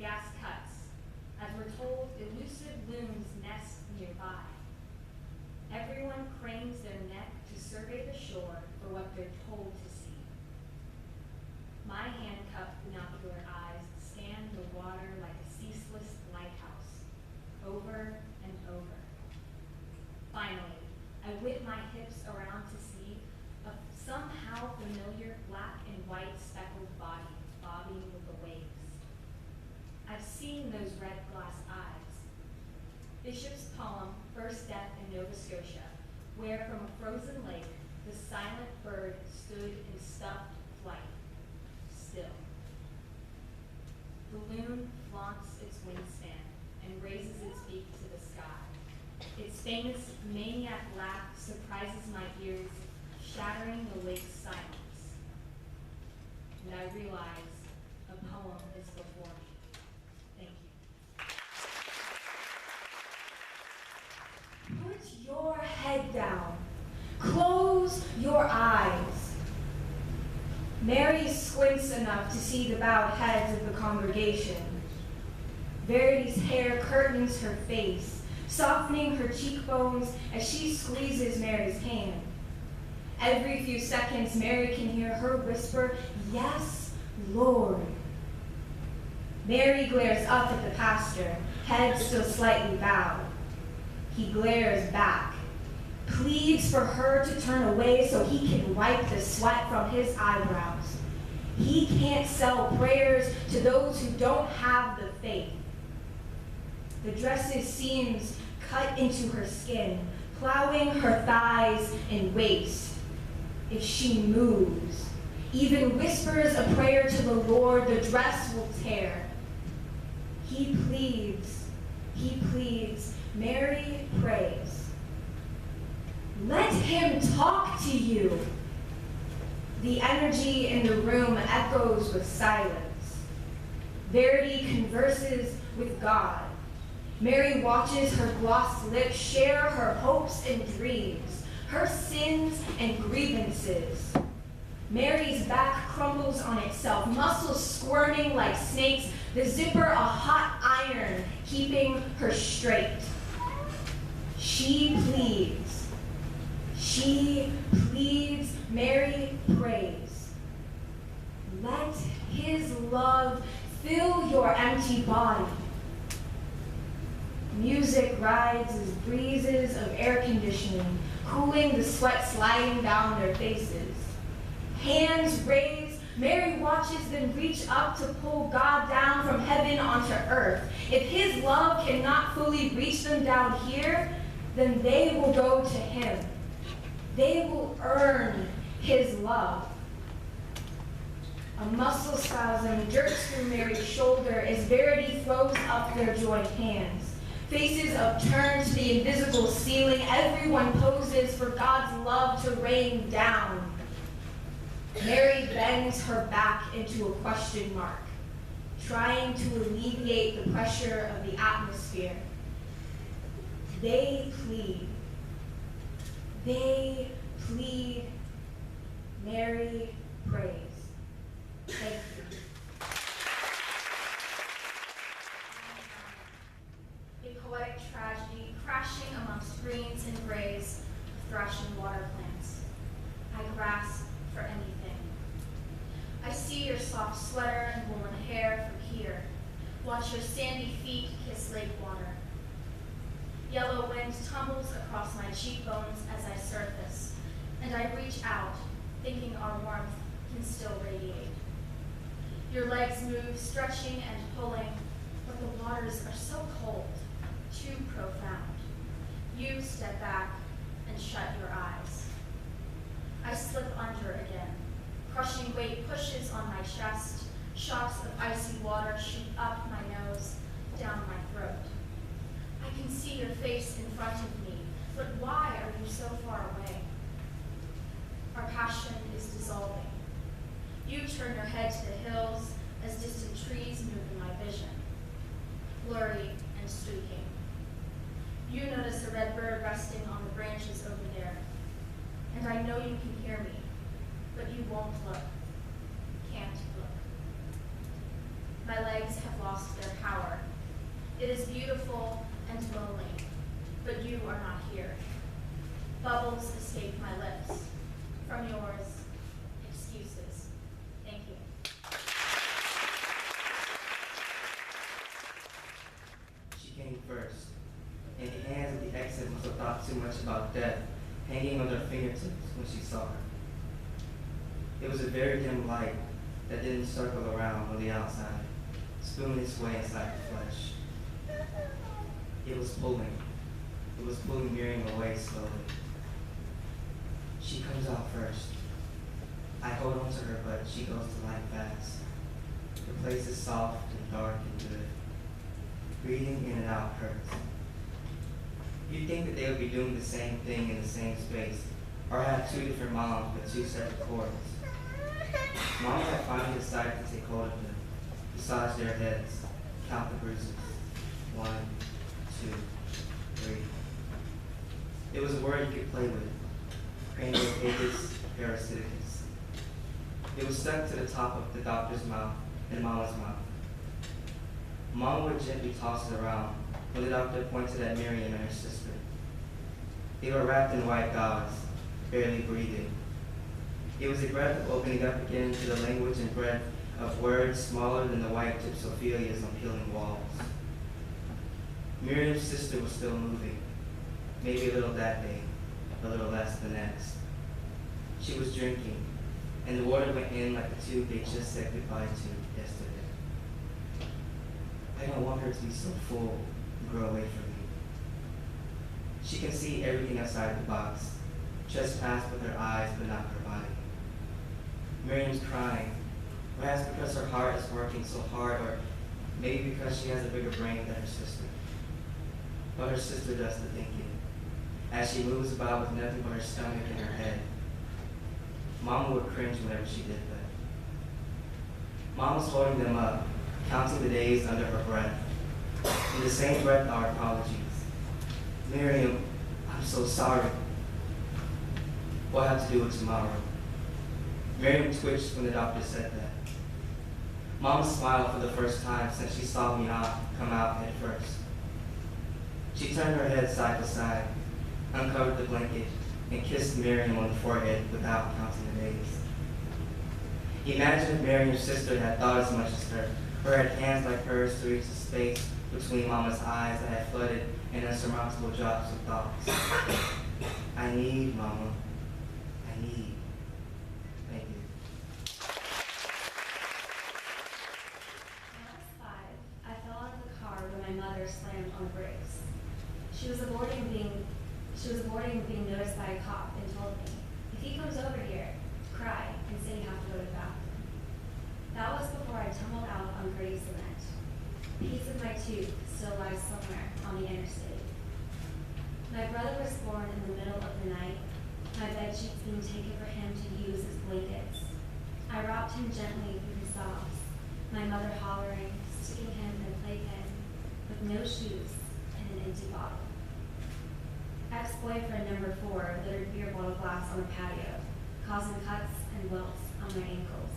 gas cuts, as we're told elusive loons nest nearby. Everyone cranes their neck to survey the shore for what they're told to see. My handcuffed binocular eyes scan the water like a ceaseless lighthouse, over and over. Finally, I whip my hips around to see a somehow familiar black and white speckled body bobbing with the waves. I've seen those red glass eyes. Bishop's poem, First Death in Nova Scotia, where from a frozen lake, the silent bird stood in stuffed flight, still. The loon flaunts its wingspan and raises its beak to the sky. Its famous maniac laugh surprises my ears, shattering the lake's silence. And I realize a poem is before me. Thank you. Put your head down. Close your eyes. Mary squints enough to see the bowed heads of the congregation. Verity's hair curtains her face, softening her cheekbones as she squeezes Mary's hand. Every few seconds, Mary can hear her whisper, "Yes, Lord." Mary glares up at the pastor, head still slightly bowed. He glares back, pleads for her to turn away so he can wipe the sweat from his eyebrows. He can't sell prayers to those who don't have the faith. The dress's seams cut into her skin, plowing her thighs and waist. If she moves, even whispers a prayer to the Lord, the dress will tear. He pleads, Mary prays. Let him talk to you. The energy in the room echoes with silence. Verity converses with God. Mary watches her glossed lips share her hopes and dreams, her sins and grievances. Mary's back crumbles on itself, muscles squirming like snakes, the zipper a hot iron keeping her straight. She pleads, Mary prays. Let his love fill your empty body. Music rides as breezes of air conditioning, cooling the sweat sliding down their faces. Hands raised, Mary watches them reach up to pull God down from heaven onto earth. If his love cannot fully reach them down here, then they will go to him. They will earn his love. A muscle spasm jerks through Mary's shoulder as Verity throws up their joined hands. Faces upturned to the invisible ceiling, everyone poses for God's love to rain down. Mary bends her back into a question mark, trying to alleviate the pressure of the atmosphere. They plead, Mary prays. Thank you. A poetic tragedy crashing amongst greens and grays of thrashing water plants. I grasp for anything. I see your soft sweater and woolen hair from here. Watch your sandy feet kiss lake water. Yellow wind tumbles across my cheekbones as I surface, and I reach out, thinking our warmth can still radiate. Your legs move, stretching and pulling, but the waters are so cold, too profound. You step back and shut your eyes. I slip under again. Crushing weight pushes on my chest. Shocks of icy water shoot up my nose, down my throat. I can see your face in front of me, but why are you so far away? Our passion is dissolving. You turn your head to the hills as distant trees move in my vision, blurry and streaking. You notice a red bird resting on the branches over there, and I know you can hear me, but you won't look, can't look. My legs have lost lost their power. It is beautiful and lonely, but you are not here. Bubbles escape my lips. From yours, excuses. Thank you. She came first, and the hands of the exit must have thought too much about death hanging on their fingertips when she saw her. It was a very dim light that didn't circle around on the outside, spooning its way inside the flesh. It was pulling. It was pulling Miriam away slowly. She comes out first. I hold on to her, but she goes to light fast. The place is soft and dark and good. Breathing in and out hurts. You'd think that they would be doing the same thing in the same space, or have two different moms with two separate cords. Mom had finally decided to take hold of them, massage their heads, count the bruises. 1, 2, 3. It was a word you could play with. Craniopagus parasiticus. It was stuck to the top of the doctor's mouth and Mama's mouth. Mom would gently toss it around when the doctor pointed at Miriam and her sister. They were wrapped in white gauze, barely breathing. It was a breath of opening up again to the language and breath of words smaller than the white tips of Ophelia's on peeling walls. Miriam's sister was still moving, maybe a little that day, a little less the next. She was drinking, and the water went in like the tube they just said goodbye to yesterday. I don't want her to be so full and grow away from me. She can see everything outside the box, just past with her eyes but not her body. Miriam's crying, perhaps because her heart is working so hard, or maybe because she has a bigger brain than her sister. But her sister does the thinking, as she moves about with nothing but her stomach and her head. Mama would cringe whenever she did that. Mom was holding them up, counting the days under her breath. In the same breath, our apologies. Miriam, I'm so sorry. We'll have to do it tomorrow. Miriam twitched when the doctor said that. Mama smiled for the first time since she saw me come out head first. She turned her head side to side, uncovered the blanket, and kissed Miriam on the forehead without counting the days. Imagine if Miriam's sister had thought as much as her, or had hands like hers to reach the space between Mama's eyes that had flooded in insurmountable drops of thoughts. I need, Mama. I need. Thank you. When I was 5, I fell out of the car when my mother slammed on the brakes. She was avoiding being noticed by a cop and told me, if he comes over here, cry and say you have to go to the bathroom. That was before I tumbled out on gray cement. A piece of my tooth still lies somewhere on the interstate. My brother was born in the middle of the night, my bed sheets being taken for him to use as blankets. I rocked him gently through his sobs, my mother hollering, sticking him in a playpen, with no shoes and an empty bottle. Ex-boyfriend number 4 littered beer bottle glass on the patio, causing cuts and welts on my ankles.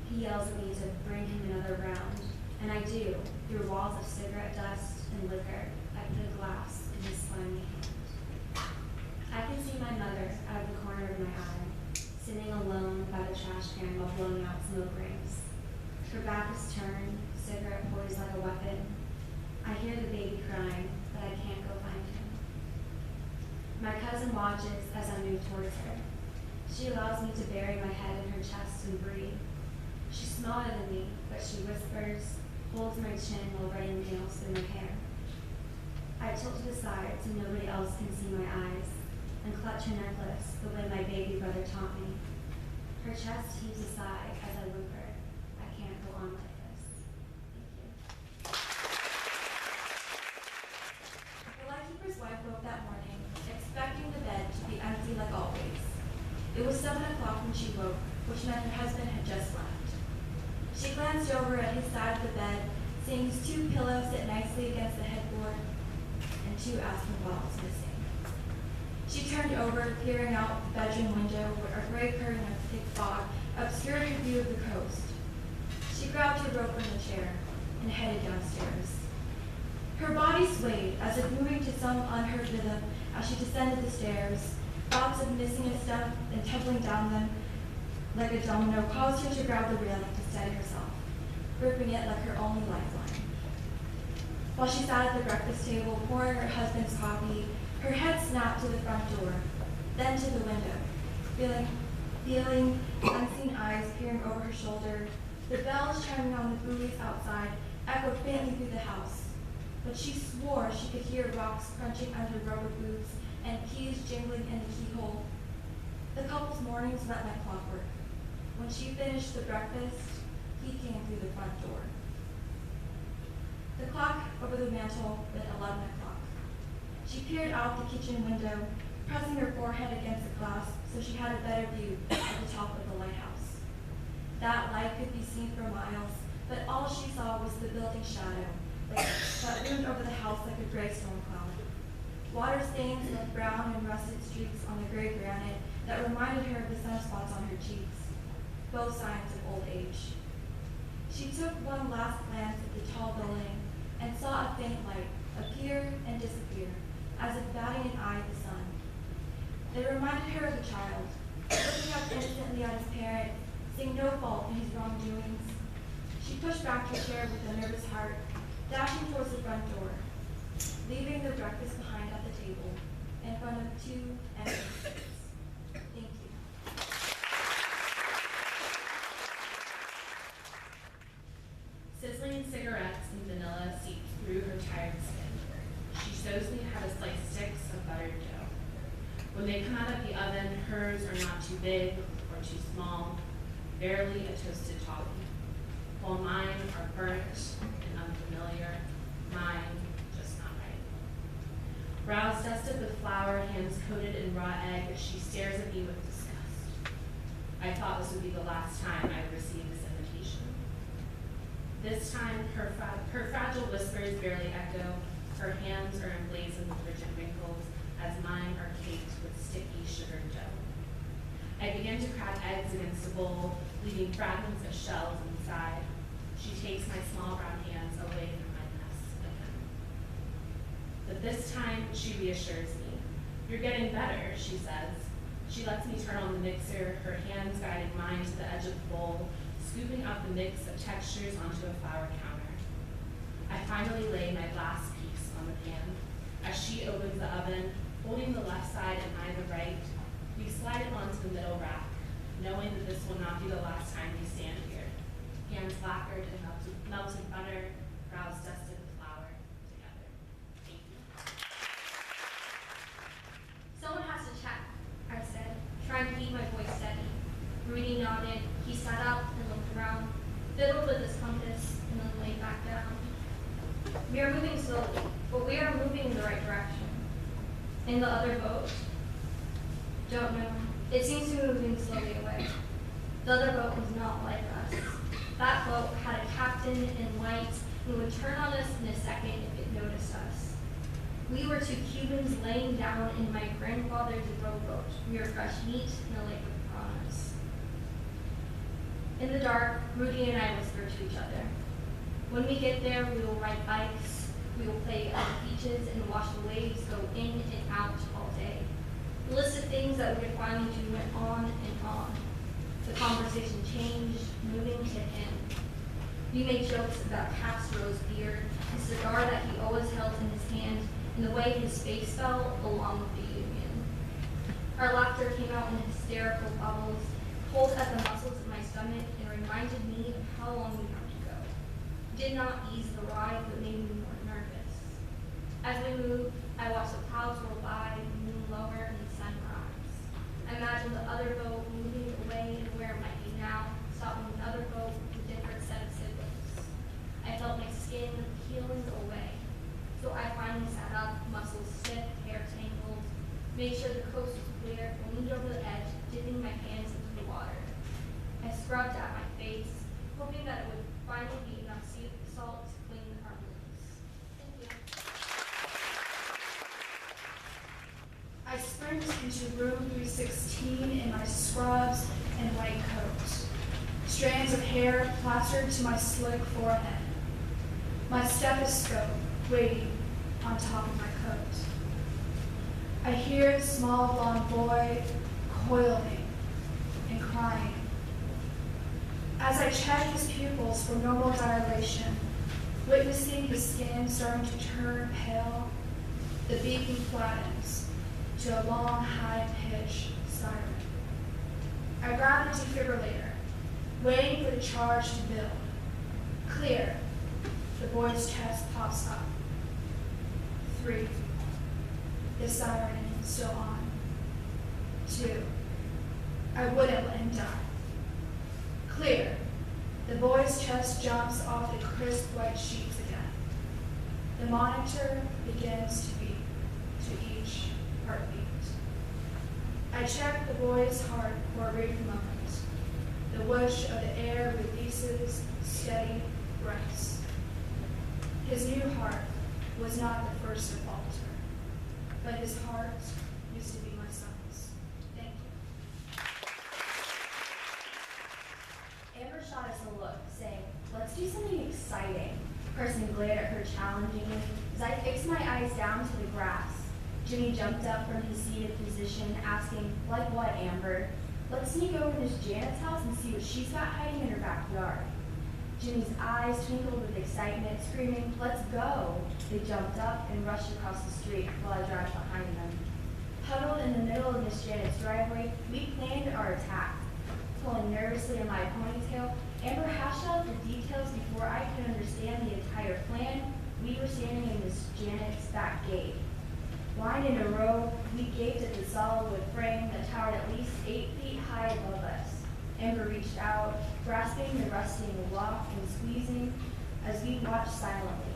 He yells at me to bring him another round, and I do, through walls of cigarette dust and liquor. I put a glass in his slimy hand. I can see my mother out of the corner of my eye, sitting alone by the trash can while blowing out smoke rings. Her back is turned, cigarette poised like a weapon. I hear the baby crying, but I can't go find him. My cousin watches as I move towards her. She allows me to bury my head in her chest and breathe. She's smaller than me, but she whispers, holds my chin while running nails through my hair. I tilt to the side so nobody else can see my eyes, and clutch her necklace the way my baby brother taught me. Her chest heaves a sigh as I whimper. I can't go on like this. Thank you. The lightkeeper's wife woke that morning, expecting the bed to be empty like always. It was 7 o'clock when she woke, which meant her husband had just left. She glanced over at his side of the bed, seeing his 2 pillows sit nicely against the headboard, and 2 aspirin bottles missing. She turned over, peering out the bedroom window where a gray curtain of thick fog obscured her view of the coast. She grabbed her rope from the chair, and headed downstairs. Her body swayed as if moving to some unheard rhythm as she descended the stairs. Thoughts of missing a step and tumbling down them like a domino caused her to grab the railing to steady herself, gripping it like her only lifeline. While she sat at the breakfast table pouring her husband's coffee, her head snapped to the front door, then to the window, feeling unseen eyes peering over her shoulder. The bells chiming on the buoys outside echoed faintly through the house, but she swore she could hear rocks crunching under rubber boots and keys jingling in the keyhole. The couple's mornings went like clockwork. When she finished the breakfast, he came through the front door. The clock over the mantel read 11 o'clock. She peered out the kitchen window, pressing her forehead against the glass so she had a better view at the top of the lighthouse. That light could be seen for miles, but all she saw was the building shadow that loomed over the house like a gray storm cloud. Water stains left brown and rusted streaks on the gray granite that reminded her of the sunspots on her cheeks, both signs of old age. She took one last glance at the tall building and saw a faint light appear and disappear, as if batting an eye at the sun. It reminded her of a child, looking up innocently at his parent, seeing no fault in his wrongdoings. She pushed back her chair with a nervous heart, dashing towards the front door, leaving the breakfast behind at the table, in front of 2 empty seats. Thank you. Sizzling cigarettes and vanilla seeped through her tired skin. She socially had a slice sticks of buttered dough. When they come out of the oven, hers are not too big or too small, barely a toasted toddy, while mine are burnt and unfamiliar, mine just not right. Brows dusted with flour, hands coated in raw egg, she stares at me with disgust. I thought this would be the last time I would receive this invitation. This time, her fragile whispers barely echo, her hands are emblazoned with rigid wrinkles, as mine are caked with sticky, sugared dough. I begin to crack eggs against a bowl, leaving fragments of shells inside. She takes my small brown hands away from my mess again. But this time, she reassures me. You're getting better, she says. She lets me turn on the mixer, her hands guiding mine to the edge of the bowl, scooping out the mix of textures onto a flour counter. I finally lay my last piece on the pan. As she opens the oven, holding the left side and I the right, we slide it onto the middle rack, knowing that this will not be the last time we stand here. Hands lacquered and melted butter, brows dusted with flour, together. Thank you. Someone has to check, I said, trying to keep my voice steady. Rudy nodded. He sat up and looked around, fiddled with his compass, and then laid back down. We are moving slowly, but we are moving in the right direction. In the other boat? Don't know. It seems to be moving slowly away. The other boat was not like us. That boat had a captain in white who would turn on us in a second if it noticed us. We were 2 Cubans laying down in my grandfather's rowboat. We were fresh meat in a lake of piranhas. In the dark, Rudy and I whispered to each other. When we get there, we will ride bikes, we will play on the beaches and watch the waves go in and out all day. The list of things that we would finally do went on and on. The conversation changed, moving to him. We made jokes about Castro's beard, the cigar that he always held in his hand, and the way his face fell along with the Union. Our laughter came out in hysterical bubbles, pulled at the muscles of my stomach, and reminded me of how long we have to go. Did not ease the ride, but made me more nervous. As we moved, I watched the clouds roll by, the moon lower, and the sun rise. I imagined the other boat moving away and where it might be now, stopping another boat with a different set of siblings. I felt my skin peeling away. So I finally sat up, muscles stiff, hair tangled, made sure the coast was clear, and leaned over the edge, dipping my hands into the water. I scrubbed at my face, hoping that it would finally be enough salt to clean our wounds. Thank you. I sprinted into room 316 in my scrubs and white coat. Strands of hair plastered to my slick forehead. my stethoscope waiting on top of my coat. I hear the small blonde boy coiling and crying. As I check his pupils for normal dilation, witnessing his skin starting to turn pale, the beacon flattens to a long, high-pitched siren. I grab the defibrillator, waiting for the charge to build. Clear. The boy's chest pops up. 3. The siren still on. 2. I wouldn't let him die. Clear. The boy's chest jumps off the crisp white sheets again. The monitor begins to beat to each heartbeat. I check the boy's heart for a brief moment. The whoosh of the air releases steady breaths. His new heart was not the first to falter, but his heart used to be my son's. Thank you. Amber shot us a look, saying, "Let's do something exciting." Carson glared at her challengingly as I fixed my eyes down to the grass. Jimmy jumped up from his seated position, asking, "Like what, Amber?" "Let's sneak over to Miss Janet's house and see what she's got hiding in her backyard." Jimmy's eyes twinkled with excitement, screaming, "Let's go!" They jumped up and rushed across the street while I dragged behind them. Huddled in the middle of Miss Janet's driveway, we planned our attack. Pulling nervously on my ponytail, Amber hashed out the details before I could understand the entire plan. We were standing in Miss Janet's back gate. Lined in a row, we gaped at the solid wood frame that towered at least 8 feet high above us. Amber reached out, grasping the rusting lock and squeezing as we watched silently.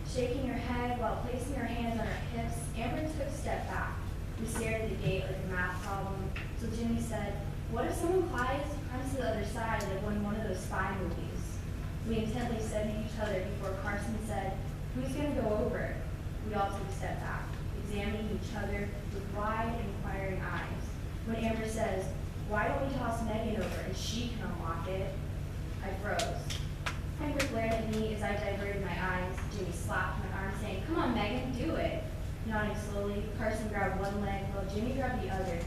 Shaking her head while placing her hands on her hips, Amber took a step back. We stared at the gate like a math problem, so Jimmy said, "What if someone climbs to the other side like one of those spy movies?" We intently studied each other before Carson said, "Who's going to go over?" We all took a step back, examining each other with wide, inquiring eyes. When Amber says, "Why don't we toss Megan over and she can unlock it?" I froze. Amber glared at me as I diverted my eyes. Jimmy slapped my arm, saying, "Come on, Megan, do it." Nodding slowly, Carson grabbed one leg while Jimmy grabbed the other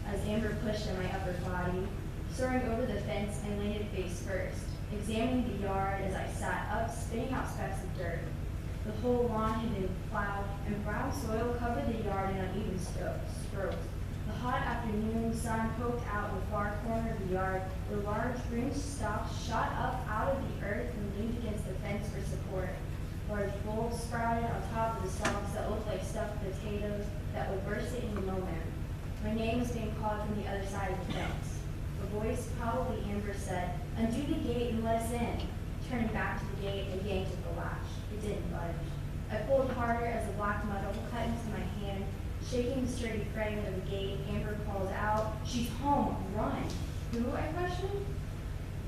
as Amber pushed at my upper body. Soaring over the fence, I landed face first, examining the yard as I sat up, spitting out specks of dirt. The whole lawn had been plowed, and brown soil covered the yard in uneven strokes. The hot afternoon sun poked out in the far corner of the yard, where large green stalks shot up out of the earth and leaned against the fence for support. Large bulbs sprouted on top of the stalks that looked like stuffed potatoes that would burst at any moment. My name was being called from the other side of the fence. A voice, probably Amber, said, "Undo the gate and let us in." Turning back to the gate, I yanked at the latch. It didn't budge. I pulled harder as the black muddle cut into my hand. Shaking the sturdy frame of the gate, Amber called out, "She's home, run." "Who?" I questioned.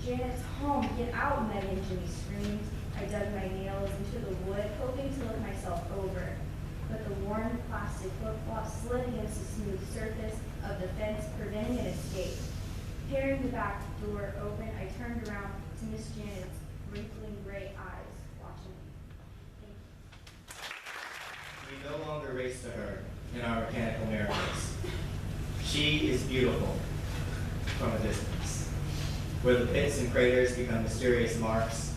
"Janet's home, get out, Megan," Jimmy screamed. I dug my nails into the wood, hoping to look myself over. But the worn plastic flip-flop slid against the smooth surface of the fence, preventing an escape. Tearing the back door open, I turned around to Miss Janet's wrinkling gray eyes, watching me. We no longer race to her in our mechanical miracles. She is beautiful from a distance, where the pits and craters become mysterious marks.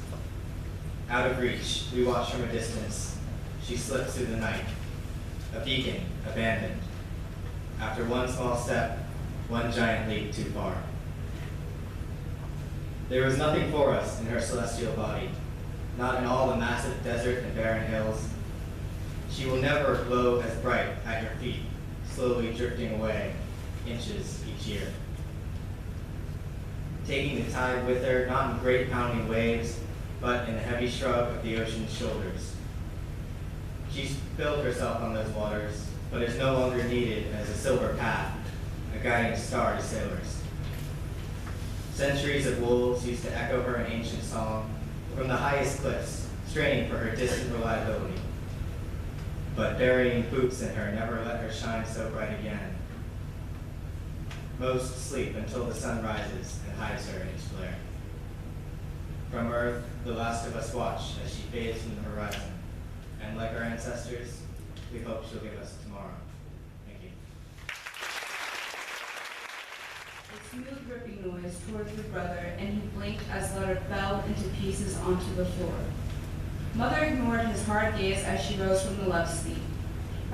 Out of reach, we watch from a distance. She slips through the night, a beacon abandoned. After one small step, one giant leap too far. There was nothing for us in her celestial body, not in all the massive desert and barren hills. She will never glow as bright at your feet, slowly drifting away, inches each year. Taking the tide with her, not in great pounding waves, but in the heavy shrug of the ocean's shoulders. She spilled herself on those waters, but is no longer needed as a silver path, a guiding star to sailors. Centuries of wolves used to echo her an ancient song from the highest cliffs, straining for her distant reliability. But burying boots in her never let her shine so bright again. Most sleep until the sun rises and hides her in its flare. From earth, The last of us watch as she fades from the horizon. And like our ancestors, we hope she'll give us tomorrow. Thank you. A smooth ripping noise tore through Brother, and he blinked as Letter fell into pieces onto the floor. Mother ignored his hard gaze as she rose from the love seat.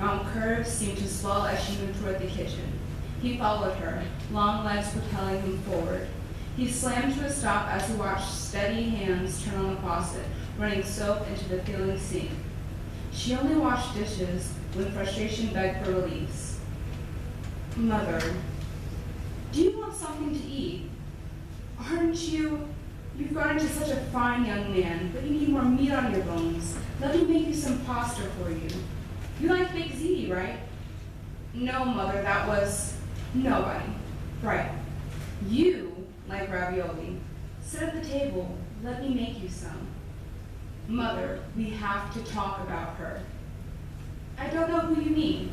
Round curves seemed to swell as she moved toward the kitchen. He followed her, long legs propelling him forward. He slammed to a stop as he watched steady hands turn on the faucet, running soap into the peeling sink. She only washed dishes when frustration begged for release. Mother, do you want something to eat? Aren't you? You've grown into such a fine young man, but you need more meat on your bones. Let me make you some pasta for you. You like baked ziti, right? No, Mother, that was nobody. Right. You like ravioli. Sit at the table. Let me make you some. Mother, we have to talk about her. I don't know who you mean.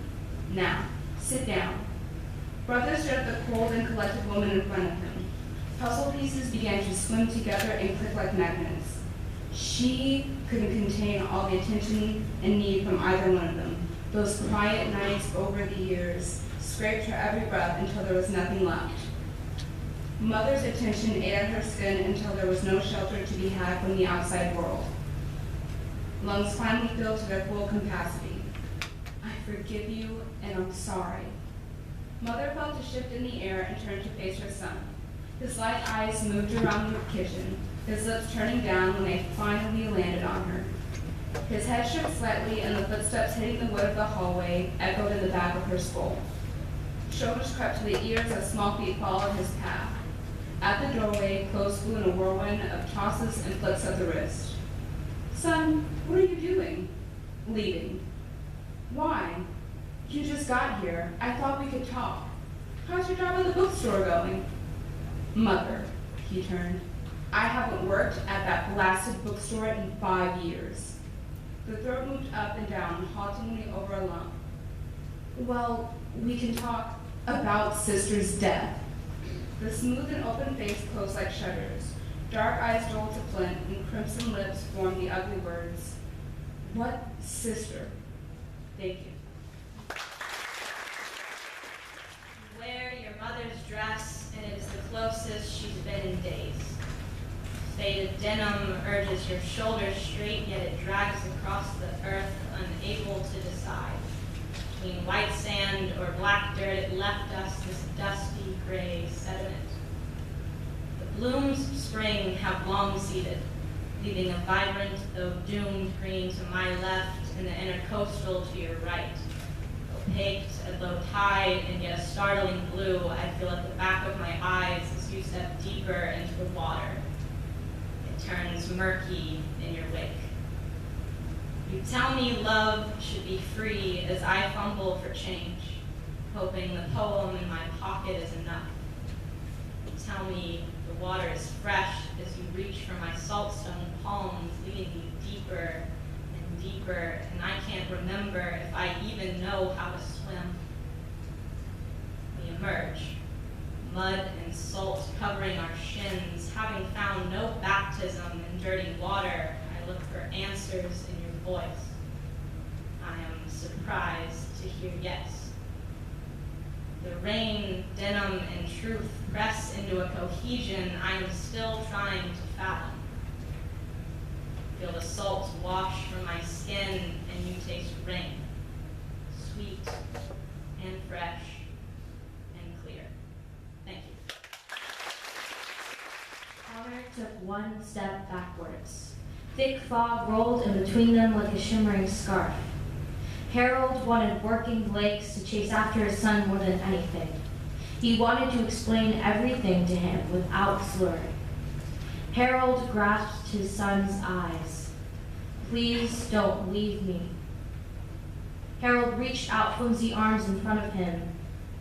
Now, sit down. Brother stood at the cold and collected woman in front of him. Puzzle pieces began to swim together and click like magnets. She couldn't contain all the attention and need from either one of them. Those quiet nights over the years scraped her every breath until there was nothing left. Mother's attention ate at her skin until there was no shelter to be had from the outside world. Lungs finally filled to their full capacity. I forgive you, and I'm sorry. Mother felt a shift in the air and turned to face her son. His light eyes moved around the kitchen, his lips turning down when they finally landed on her. His head shook slightly, and the footsteps hitting the wood of the hallway echoed in the back of her skull. Shoulders crept to the ears as small feet followed his path. At the doorway, clothes flew in a whirlwind of tosses and flicks of the wrist. Son, what are you doing? Leaving. Why? You just got here. I thought we could talk. How's your job at the bookstore going? Mother, he turned. I haven't worked at that blasted bookstore in 5 years. The throat moved up and down, haltingly over a lump. Well, we can talk about Sister's death. The smooth and open face closed like shutters. Dark eyes dulled to flint, and crimson lips formed the ugly words. What sister? Thank you. Wear your mother's dress, and it is the closest she's been in days. Faded denim urges your shoulders straight, yet it drags across the earth, unable to decide. Between white sand or black dirt, it left us this dusty gray sediment. The blooms of spring have long seeded, leaving a vibrant, though doomed green to my left and the intercoastal to your right. Opaqued at low tide and yet a startling blue, I feel at the back of my eyes as you step deeper into the water. It turns murky in your wake. You tell me love should be free as I fumble for change, hoping the poem in my pocket is enough. You tell me the water is fresh as you reach for my saltstone palms, leading me deeper and deeper, and I can't remember if I even know how to swim. We emerge, mud and salt covering our shins. Having found no baptism in dirty water, I look for answers in your voice. I am surprised to hear yes. The rain, denim, and truth press into a cohesion I am still trying to fathom. Feel the salt wash from my skin, and you taste rain, sweet and fresh and clear. Thank you. Cowart took one step backwards. Thick fog rolled in between them like a shimmering scarf. Harold wanted working legs to chase after his son more than anything. He wanted to explain everything to him without slurring. Harold grasped his son's eyes. Please don't leave me. Harold reached out flimsy arms in front of him.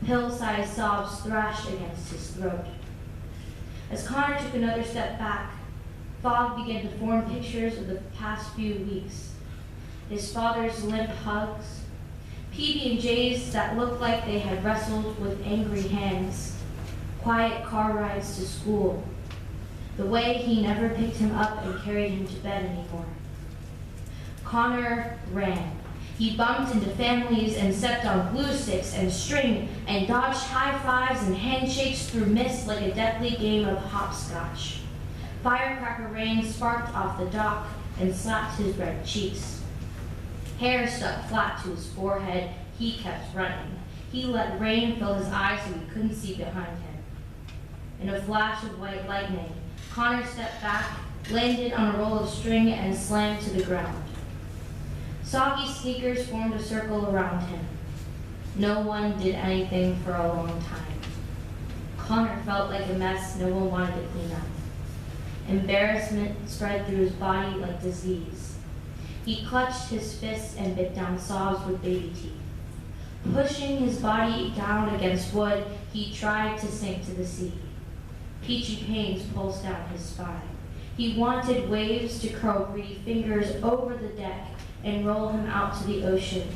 Pill-sized sobs thrashed against his throat. As Connor took another step back, fog began to form pictures of the past few weeks. His father's limp hugs, PB&Js that looked like they had wrestled with angry hands, quiet car rides to school, the way he never picked him up and carried him to bed anymore. Connor ran. He bumped into families and stepped on glue sticks and string and dodged high fives and handshakes through mist like a deadly game of hopscotch. Firecracker rain sparked off the dock and slapped his red cheeks. Hair stuck flat to his forehead. He kept running. He let rain fill his eyes so he couldn't see behind him. In a flash of white lightning, Connor stepped back, landed on a roll of string, and slammed to the ground. Soggy sneakers formed a circle around him. No one did anything for a long time. Connor felt like a mess no one wanted to clean up. Embarrassment spread through his body like disease. He clutched his fists and bit down sobs with baby teeth. Pushing his body down against wood, he tried to sink to the sea. Peachy pains pulsed down his spine. He wanted waves to curl greedy fingers over the deck and roll him out to the ocean.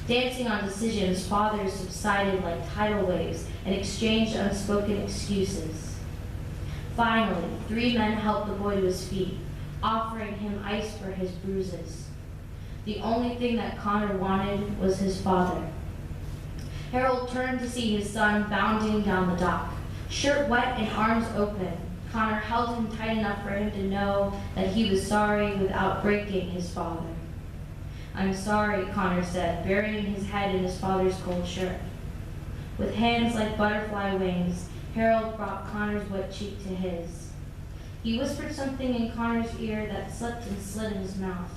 Dancing on decisions, fathers subsided like tidal waves and exchanged unspoken excuses. Finally, 3 men helped the boy to his feet, offering him ice for his bruises. The only thing that Connor wanted was his father. Harold turned to see his son bounding down the dock, shirt wet and arms open. Connor held him tight enough for him to know that he was sorry without breaking his father. "I'm sorry," Connor said, burying his head in his father's cold shirt. With hands like butterfly wings, Harold brought Connor's wet cheek to his. He whispered something in Connor's ear that slipped and slid in his mouth.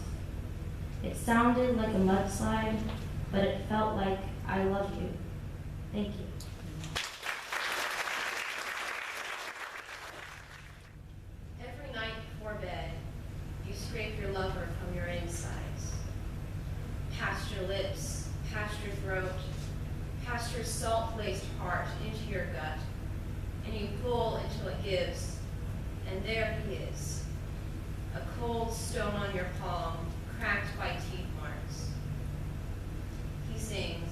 It sounded like a mudslide, but it felt like, "I love you. Thank you." Every night before bed, you scrape your lover from your insides. Past your lips, past your throat, past your salt-laced heart into your gut, and you pull until it gives, and there he is, a cold stone on your palm, cracked by teeth marks. He sings,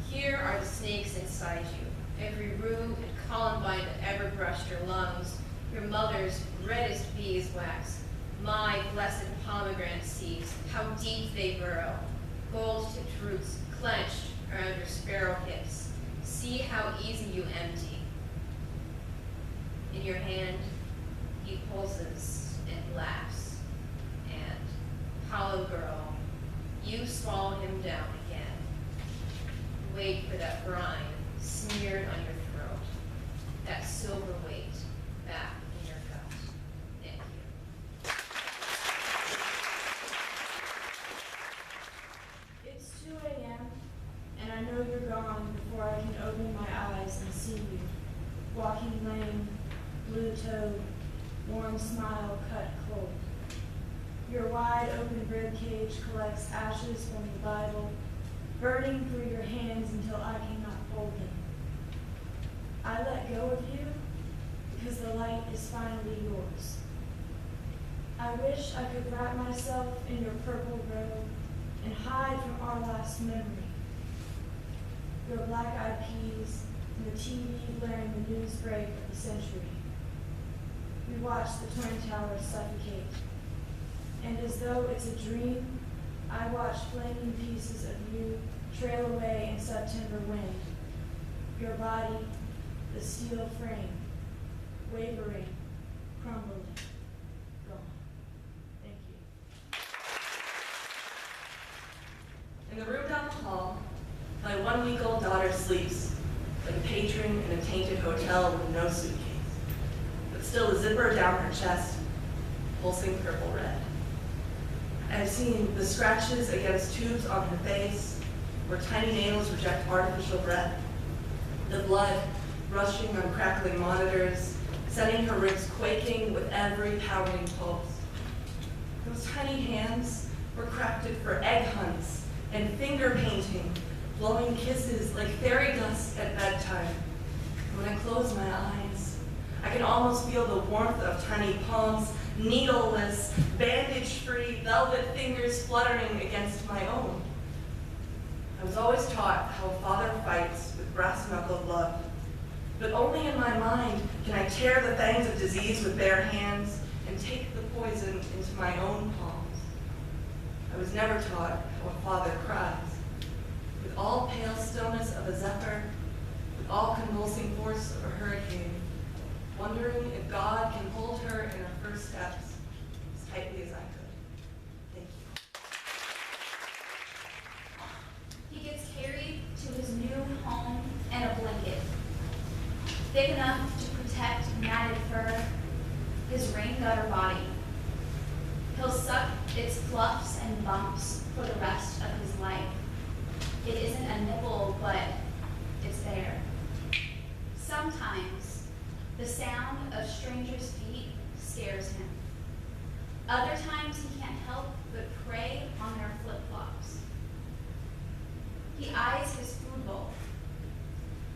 "Here are the snakes inside you, every rue and columbine that ever brushed your lungs, your mother's reddest beeswax, my blessed pomegranate seeds, how deep they burrow, gold-tipped roots clenched around your sparrow hips. See how easy you empty." In your hand, he pulses and laughs, and, hollow girl, you swallow him down again. Wait for that brine smeared on your throat, that silver weight back in your gut. Thank you. It's 2 a.m., and I know you're gone before I can open my eyes and see you, walking lame, blue-toed, warm smile cut cold. Your wide-open ribcage collects ashes from the Bible, burning through your hands until I cannot hold them. I let go of you because the light is finally yours. I wish I could wrap myself in your purple robe and hide from our last memory. Your black-eyed peas and the TV blaring the news break of the century. We watch the Twin Towers suffocate. And as though it's a dream, I watch flaming pieces of you trail away in September wind. Your body, the steel frame, wavering, crumbling, gone. Thank you. In the room down the hall, my 1-week-old daughter sleeps, like a patron in a tainted hotel with no suitcase, but still a zipper down her chest, pulsing purple red. I've seen the scratches against tubes on her face, where tiny nails reject artificial breath, the blood rushing on crackling monitors, sending her ribs quaking with every pounding pulse. Those tiny hands were crafted for egg hunts and finger painting, blowing kisses like fairy dust at bedtime. When I close my eyes, I can almost feel the warmth of tiny palms, needleless, bandage-free, velvet fingers fluttering against my own. I was always taught how a father fights with brass-knuckled love, But only in my mind can I tear the fangs of disease with bare hands and take the poison into my own palms. I was never taught how a father cries. With all pale stillness of a zephyr, with all convulsing force of a hurricane, wondering if God can hold her in her first steps as tightly as I could. Thank you. He gets carried to his new home in a blanket, thick enough to protect matted fur, his rain-gutter body. He'll suck its fluffs and bumps for the rest of his life. It isn't a nipple, but it's there. Sometimes the sound of strangers' feet scares him. Other times he can't help but prey on their flip-flops. He eyes his food bowl.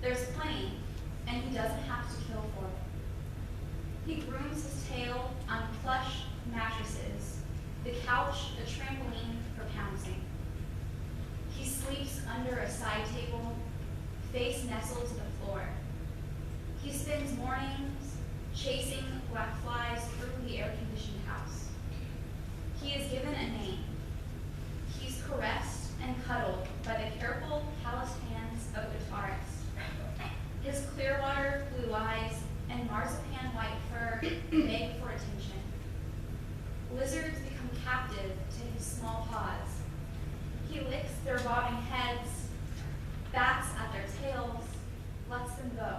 There's plenty, and he doesn't have to kill for it. He grooms his tail on plush mattresses, the couch a trampoline for pouncing. He sleeps under a side table, face nestled to the floor. He spends mornings chasing black flies through the air-conditioned house. He is given a name. He's caressed and cuddled by the careful, calloused hands of a guitarist. His Clearwater blue eyes and marzipan white fur beg for attention. Lizards become captive to his small paws. He licks their bobbing heads, bats at their tails, lets them go.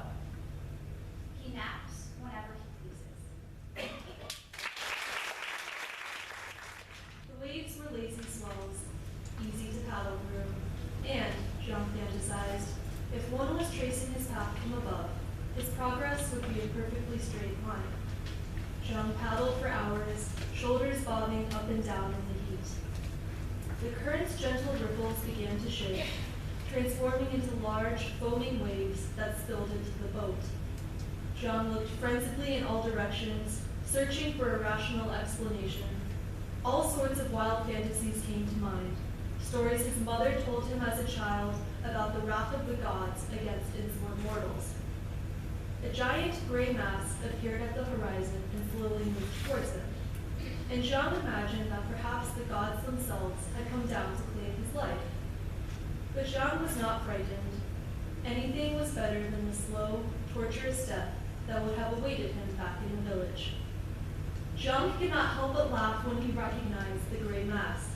He naps whenever he pleases. The waves were lazy swells, easy to paddle through, and, Jean fantasized, if one was tracing his path from above, his progress would be a perfectly straight line. Jean paddled for hours, shoulders bobbing up and down in the heat. The current's gentle ripples began to shake, transforming into large, foaming waves that spilled into the boat. Jean looked frenziedly in all directions, searching for a rational explanation. All sorts of wild fantasies came to mind, stories his mother told him as a child about the wrath of the gods against insolent mortals. A giant gray mass appeared at the horizon and slowly moved towards him, and Jean imagined that perhaps the gods themselves had come down to claim his life. But Jean was not frightened. Anything was better than the slow, torturous death that would have awaited him back in the village. Jean could not help but laugh when he recognized the gray mass.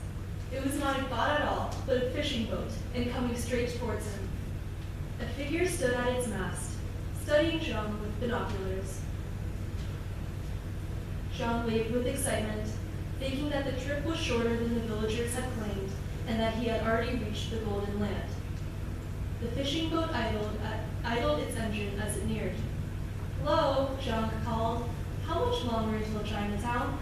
It was not a god at all, but a fishing boat, and coming straight towards him. A figure stood at its mast, studying Jean with binoculars. Jean waved with excitement, thinking that the trip was shorter than the villagers had claimed, and that he had already reached the Golden Land. The fishing boat idled its engine as it neared. "Hello," Jean called. "How much longer until Chinatown?"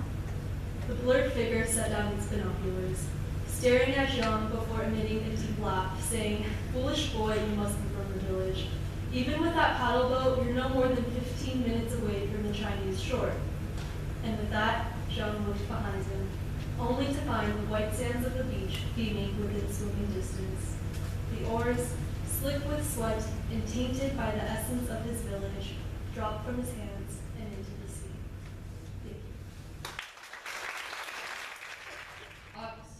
The blurred figure set down its binoculars, staring at Jean before emitting a deep laugh, saying, "Foolish boy, you must be from the village. Even with that paddle boat, you're no more than 15 minutes away from the Chinese shore." And with that, Jean looked behind him, only to find the white sands of the beach beaming within swimming distance. The oars, slick with sweat and tainted by the essence of his village, dropped from his hands and into the sea. Thank you. August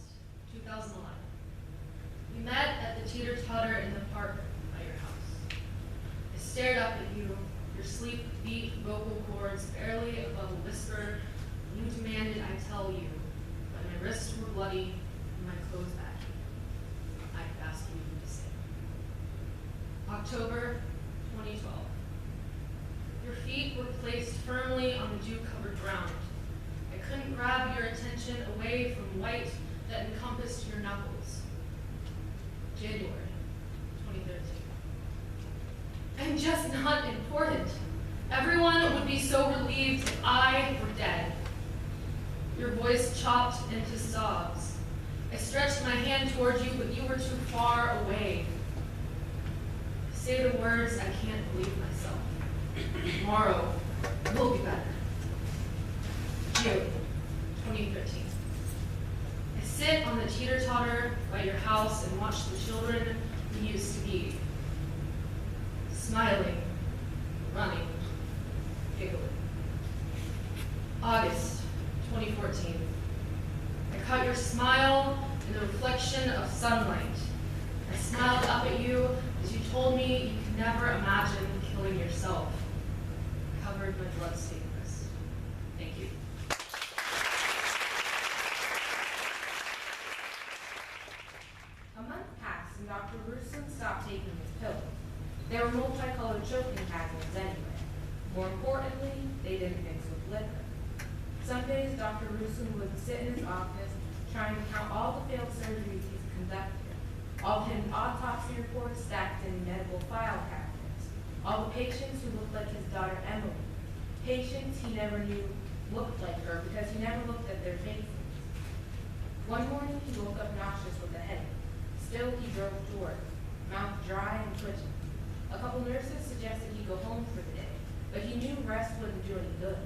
2011. We met at the teeter-totter in the park by your house. I stared up at you, your sleep beat vocal cords barely above a whisper, and you demanded I tell you, but my wrists were bloody and my clothes baggy. I could ask you to say. October 2012. Your feet were placed firmly on the dew-covered ground. I couldn't grab your attention away from white that encompassed your knuckles. January 2013. I'm just not important. Everyone would be so relieved if I were dead. Your voice chopped into sobs. I stretched my hand toward you, but you were too far away. I say the words I can't believe myself. Tomorrow will be better. June 2013. I sit on the teeter-totter by your house and watch the children we used to be. Smiling, running, giggling. August 2014. I caught your smile in the reflection of sunlight. I smiled up at you as you told me you could never imagine killing yourself. I covered my bloodstained wrist. Thank you. A month passed and Dr. Ruslan stopped taking his pills. There were multicolored choking hazards anyway. More importantly, they didn't mix with liquor. Some days, Dr. Ruslan would sit in his office trying to count all the failed surgeries he's conducted, all the hidden autopsy reports stacked in medical file cabinets, all the patients who looked like his daughter Emily, patients he never knew looked like her because he never looked at their faces. One morning, he woke up nauseous with a headache. Still, he drove to work, mouth dry and twitching. A couple nurses suggested he go home for the day, but he knew rest wouldn't do any good.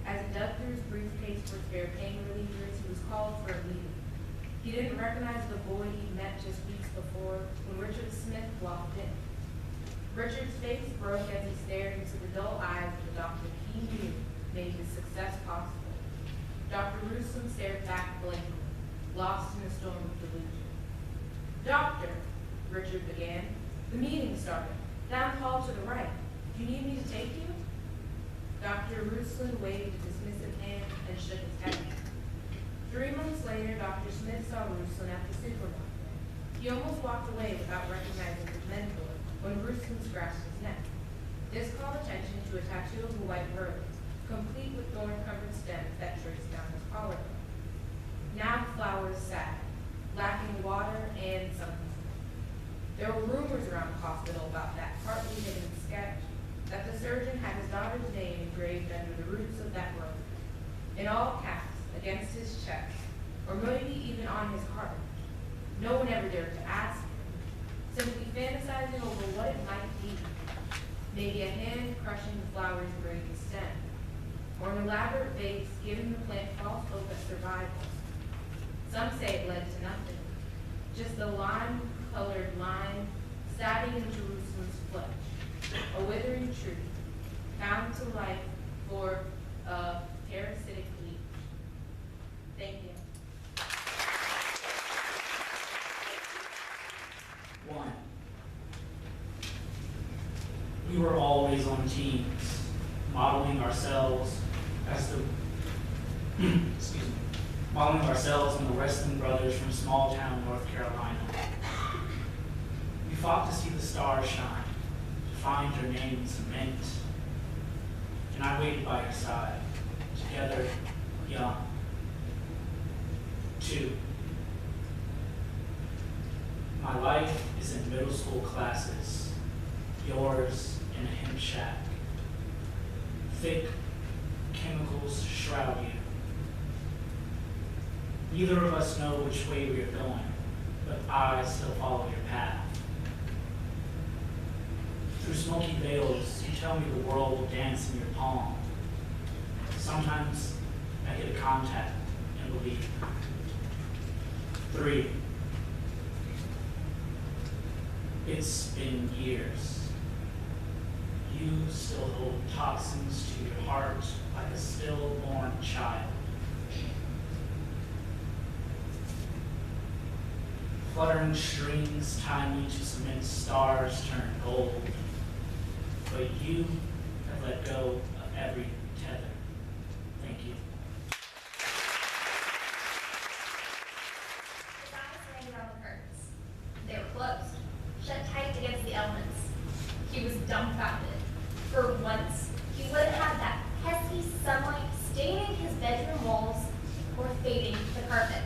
As he dug through his briefcase for spare pain relievers, he was called for a meeting. He didn't recognize the boy he'd met just weeks before when Richard Smith walked in. Richard's face broke as he stared into the dull eyes of the doctor he knew made his success possible. Dr. Ruslan stared back blankly, lost in a storm of delusion. "Doctor," Richard began, "the meeting started. Down the hall to the right. Do you need me to take you?" Dr. Ruslan waved a dismissive hand and shook his head. 3 months later, Dr. Smith saw Ruslan at the supermarket. He almost walked away without recognizing his mentor when Ruslan scratched his neck. This called attention to a tattoo of a white rose, complete with thorn-covered stems that traced down his collarbone. Now the flower was sad, lacking water and sunlight. There were rumors around the hospital about that partly hidden sketch, that the surgeon had his daughter's name engraved under the roots of that rose, in all caps against his chest, or maybe even on his heart. No one ever dared to ask him, simply fantasizing over what it might be. Maybe a hand crushing the flower's braided stem, or an elaborate vase giving the plant false hope of survival. Some say it led to nothing, just the lime-colored line stabbing into Ruslan's flesh, a withering tree, found to life for a parasitic leech. Thank you. 1. We were always on teams, modeling ourselves as the modeling ourselves and the wrestling brothers from small town North Carolina. We fought to see the stars shine, to find your name in cement. And I waited by your side, together, young. 2. My life is in middle school classes, yours in a hemp shack. Thick chemicals shroud you. Neither of us know which way we are going, but I still follow your path. Through smoky veils, you tell me the world will dance in your palm. Sometimes I get a contact and believe. 3. It's been years. You still hold toxins to your heart like a stillborn child. Fluttering strings tie me to cement, stars turn gold. But you have let go of every tether. Thank you. His eyes landed on the curtains. They were closed, shut tight against the elements. He was dumbfounded. For once, he wouldn't have that pesky sunlight staining his bedroom walls or fading the carpet.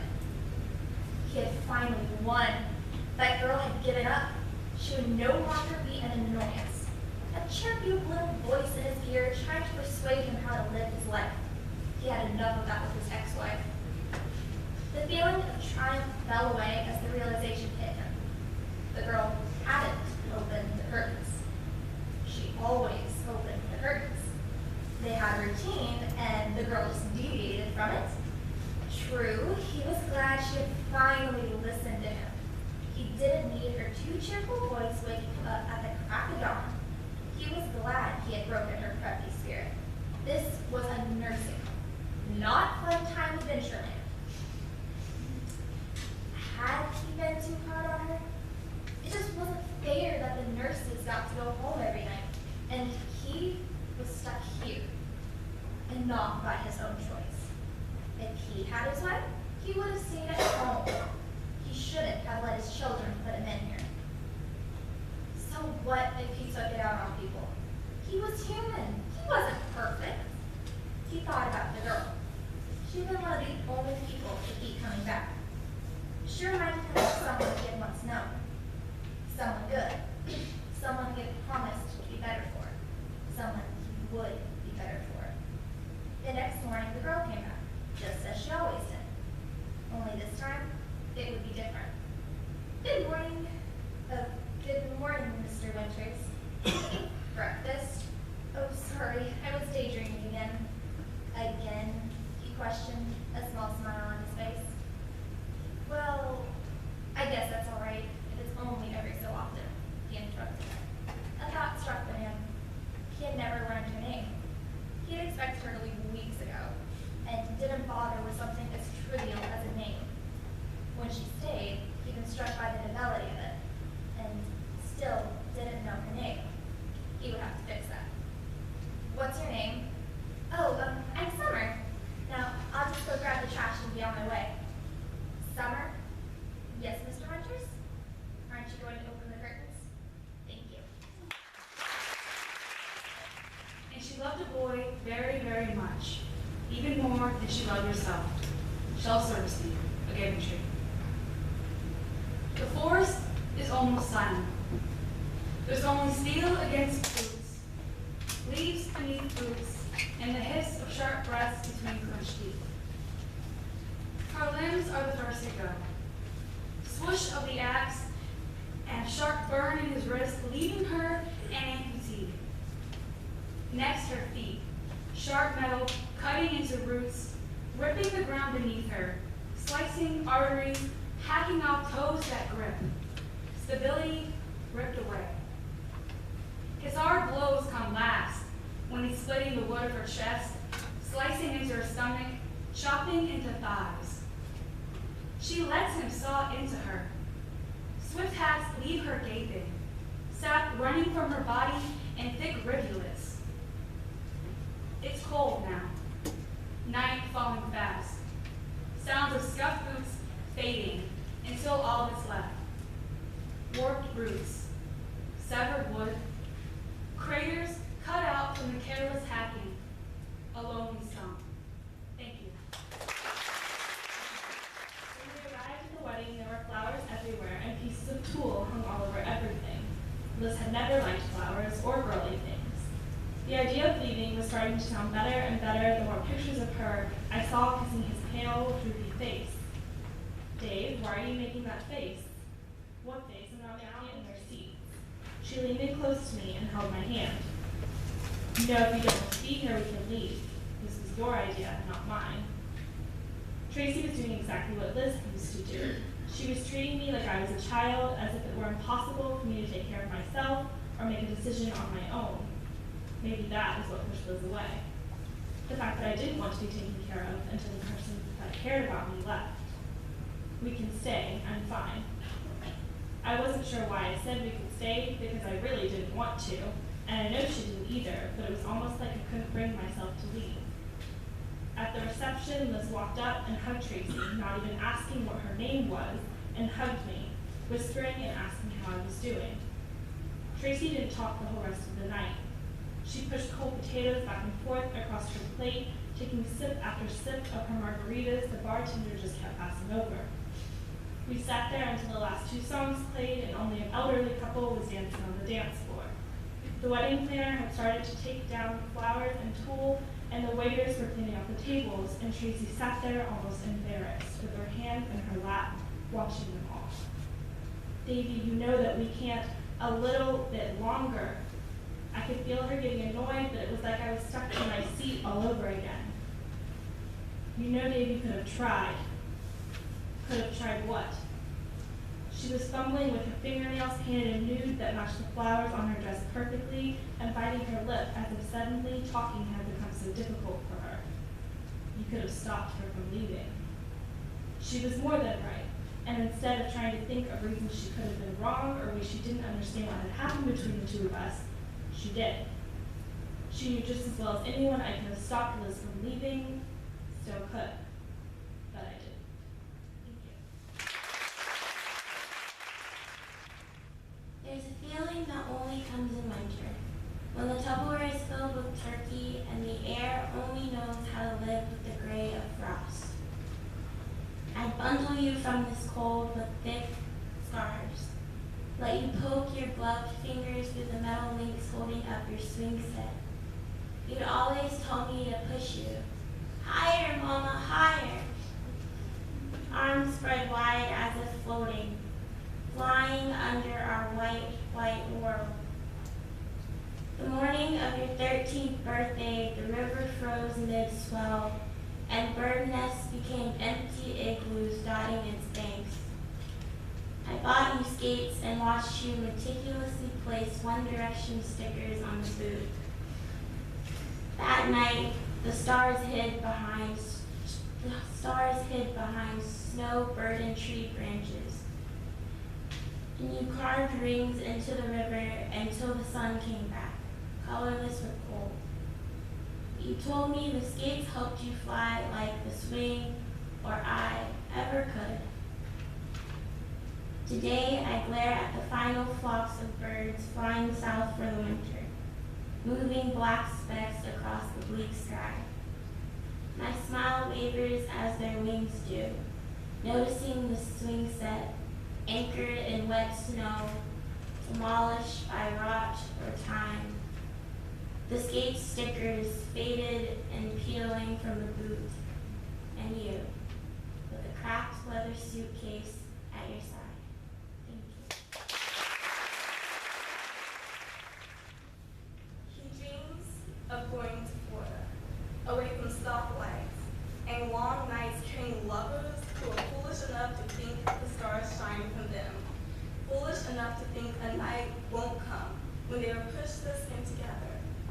He had finally won. That girl had given up. She would no longer be an annoyance. A chirpy little voice in his ear trying to persuade him how to live his life. He had enough of that with his ex-wife. The feeling of triumph fell away as the realization hit him. The girl hadn't opened the curtains. She always opened the curtains. They had a routine, and the girl just deviated from it. True, he was glad she had finally listened to him. He didn't need her too cheerful voice waking him up at the crack of dawn. He was glad he had broken her preppy spirit. This was a nursing home, not fun time Adventureland. Had he been too hard on her? It just wasn't fair that the nurses got to go home every night, and he was stuck here, and not by his own choice. If he had his way, he would have stayed at home. He shouldn't have let his children put him in here. So what if he took it out on people? He was human. He wasn't perfect. He thought about the girl. She'd been one of the only people to keep coming back. She reminded him of someone he had once known. Someone good. Someone he had promised to be better for. Someone he would be better for. The next morning, the girl came back, just as she always did. Only this time, it would be different. Good morning. Good morning, Mr. Winters. Breakfast? Oh, sorry, I was daydreaming again. Again? He questioned, a small smile on his face. Well, I guess that's all right, if it's only every so often, he interrupted her. A thought struck the man. He had never learned her name. He had expected her to leave weeks ago, and didn't bother with something as trivial as a name. When she stayed, he'd been struck by the novelty of it, and still didn't know her name. He would have to fix that. What's your name? Oh, I'm Summer. Now, I'll just go grab the trash and be on my way. Summer? Yes, Mr. Winters? Aren't you going to open the curtains? Thank you. And she loved a boy very, very much, even more than she loved herself. Shell service bee, a giving tree. The forest is almost silent. There's only steel against boots, leaves beneath boots, and the hiss of sharp breaths between clenched teeth. Her limbs are the first to go. Swoosh of the axe and a sharp burn in his wrist, leaving her an amputee. Next, her feet, sharp metal cutting into roots, ripping the ground beneath her, slicing arteries, hacking off toes that grip. Stability ripped away. His hard blows come last, when he's splitting the wood of her chest, slicing into her stomach, chopping into thighs. She lets him saw into her. Swift hacks leave her gaping, sap running from her body and thick rivulets. It's cold now, night falling fast. Sounds of scuffed boots fading until all that's left. Warped roots, severed wood, craters cut out from the careless hacking, a lonely stump. Thank you. When we arrived at the wedding, there were flowers everywhere and pieces of tulle hung all over everything. Liz had never liked flowers or girly things. The idea of leaving was starting to sound better and better the more pictures of her I saw kissing his pale, droopy face. Dave, why are you making that face? What face? And now in their seats. She leaned in close to me and held my hand. You know, if you don't want to be here, we can leave. This was your idea, not mine. Tracy was doing exactly what Liz used to do. She was treating me like I was a child, as if it were impossible for me to take care of myself or make a decision on my own. Maybe that is what pushed Liz away. The fact that I didn't want to be taken care of until the person that cared about me left. We can stay, I'm fine. I wasn't sure why I said we could stay, because I really didn't want to, and I know she didn't either, but it was almost like I couldn't bring myself to leave. At the reception, Liz walked up and hugged Tracy, not even asking what her name was, and hugged me, whispering and asking how I was doing. Tracy didn't talk the whole rest of the night. She pushed cold potatoes back and forth across her plate, taking sip after sip of her margaritas the bartender just kept passing over. We sat there until the last two songs played and only an elderly couple was dancing on the dance floor. The wedding planner had started to take down flowers and tulle, and the waiters were cleaning up the tables, and Tracy sat there almost embarrassed, with her hands in her lap, watching them all. Davy, you know that we can't a little bit longer. I could feel her getting annoyed, but it was like I was stuck in my seat all over again. You know Davy could have tried. Could have tried what? She was fumbling with her fingernails painted in nude that matched the flowers on her dress perfectly and biting her lip as if suddenly talking had become so difficult for her. You could have stopped her from leaving. She was more than right, and instead of trying to think of reasons she could have been wrong or ways she didn't understand what had happened between the two of us, she did. She knew just as well as anyone I could have stopped Liz from leaving, still could, but I didn't. Thank you. There's a feeling that only comes in winter, when the Tupperware is filled with turkey and the air only knows how to live with the gray of frost. I'd bundle you from this cold with thick scarves, let you poke your gloved fingers through the metal links holding up your swing set. You'd always tell me to push you. Higher, Mama, higher. Arms spread wide as if floating, flying under our white, white world. The morning of your 13th birthday, the river froze mid-swell, and bird nests became empty igloos dotting its banks. I bought you skates and watched you meticulously place One Direction stickers on the boot. That night, the stars hid behind snow-burdened tree branches. And you carved rings into the river until the sun came back, colorless with cold. You told me the skates helped you fly like the swing or I ever could. Today, I glare at the final flocks of birds flying south for the winter, moving black specks across the bleak sky. My smile wavers as their wings do, noticing the swing set, anchored in wet snow, demolished by rot or time. The skate stickers faded and peeling from the boot, and you, with a cracked leather suitcase at your side. Thank you. He dreams of going to Florida, away from stoplights and long nights carrying lovers who are foolish enough to think the stars shine from them, foolish enough to think a night won't come when they are pushed this in together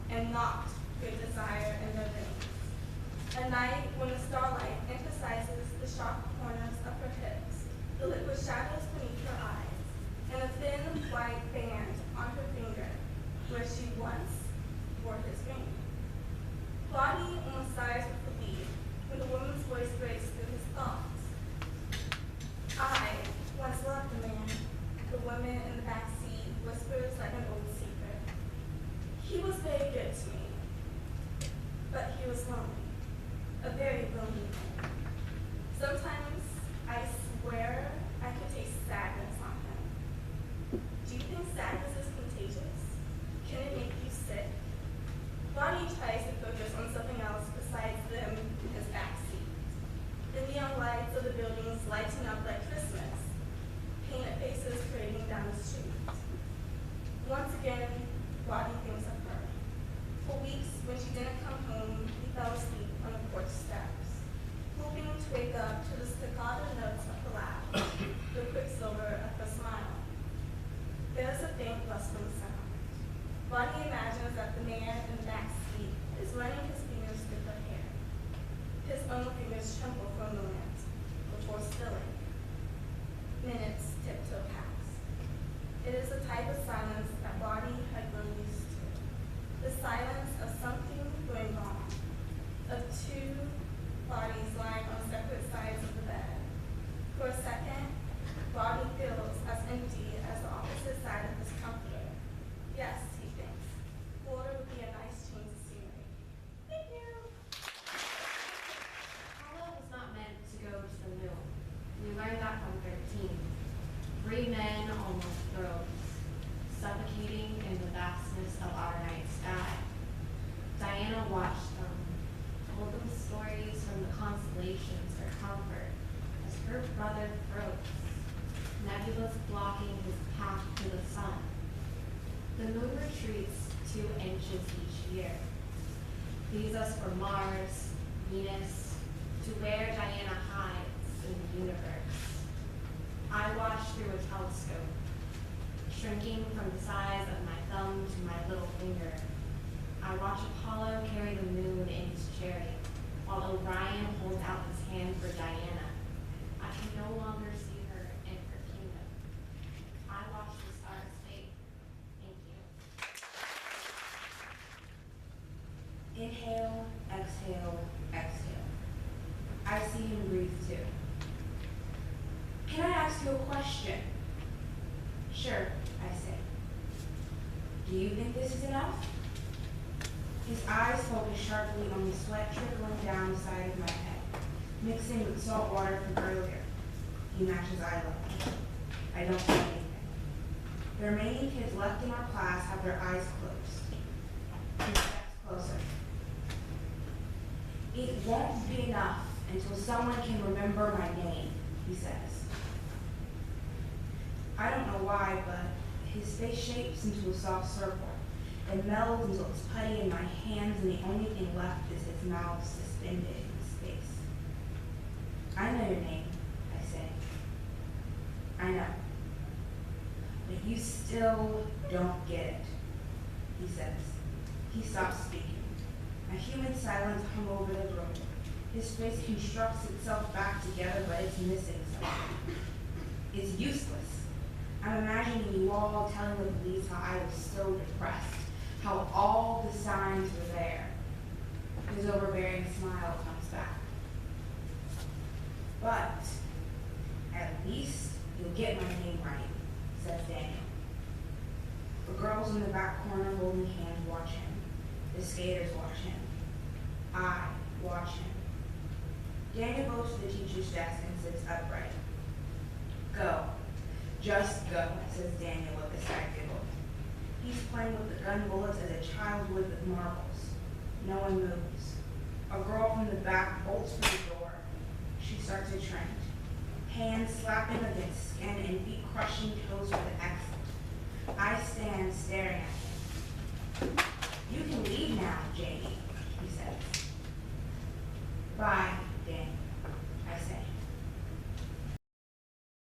and knocked with desire in their veins. A night when the starlight emphasizes the sharp corners of her hips, the liquid shadows beneath her eyes, and a thin white band on her finger where she once wore his ring. Body on the sides with the lead when the woman's voice breaks through his thoughts. I once loved a man. The woman in the back seat whispers like an old secret. He was very good to me, but he was lonely, a very lonely man. Sometimes I swear I could taste sadness on him. Do you think sadness is contagious? Can it make you sick? Bonnie tries to focus on something else besides them in his back seat. The neon lights of the buildings lighting up like Christmas, painted faces parading down the street. Once again, Rodney thinks of her. For weeks, when she didn't come home, he fell asleep on the porch steps, hoping to wake up to the staccato notes of her laugh, the quicksilver of her smile. There's a faint rustling sound. Rodney imagines that the man in the back seat is running his fingers through her hair. His own fingers tremble for a moment before stilling. Minutes tiptoe past. It is a type of silence that Rodney had grown used to. The silence of something going wrong, of two bodies lying on separate sides of the bed. For a second, Rodney feels as empty as the opposite side of his comforter. Yes, he thinks, Florida would be a nice change of scenery. Thank you. Paula was not meant to go to the mill. We learned that from 13. 3 men almost froze, suffocating in the vastness of our night sky. Diana watched them, told them stories from the constellations for comfort as her brother froze, nebulas blocking his path to the sun. The moon retreats 2 inches each year, leaves us for Mars, Venus, to where Diana hides in the universe. I watch watch through a telescope, shrinking from the size of my thumb to my little finger. I watch Apollo carry the moon in his chariot, while Orion holds out his hand for Diana. I can no longer see her in her kingdom. I watch the stars fade. Thank you. Inhale, exhale, exhale. I see him breathe too. Can I ask you a question? Sure, I say. Do you think this is enough? His eyes focus sharply on the sweat trickling down the side of my head, mixing with salt water from earlier. He matches eye level. I don't say anything. The remaining kids left in our class have their eyes closed. He steps closer. It won't be enough until someone can remember my name, he says. I don't know why, but his face shapes into a soft circle and melds until it's putty in my hands, and the only thing left is his mouth suspended in space. I know your name, I say. I know. But you still don't get it, he says. He stops speaking. A human silence hung over the room. His face constructs itself back together, but it's missing something. It's useless. I'm imagining you all telling the police how I was so depressed, how all the signs were there. His overbearing smile comes back. But at least you'll get my name right, says Daniel. The girls in the back corner holding hands watch him. The skaters watch him. I watch him. Daniel goes to the teacher's desk and sits upright. Go. Just go, says Daniel with a side giggle. He's playing with the gun bullets as a child would with marbles. No one moves. A girl from the back bolts for the door. She starts a trend. Hands slapping against skin and feet crushing toes with an exit. I stand staring at him.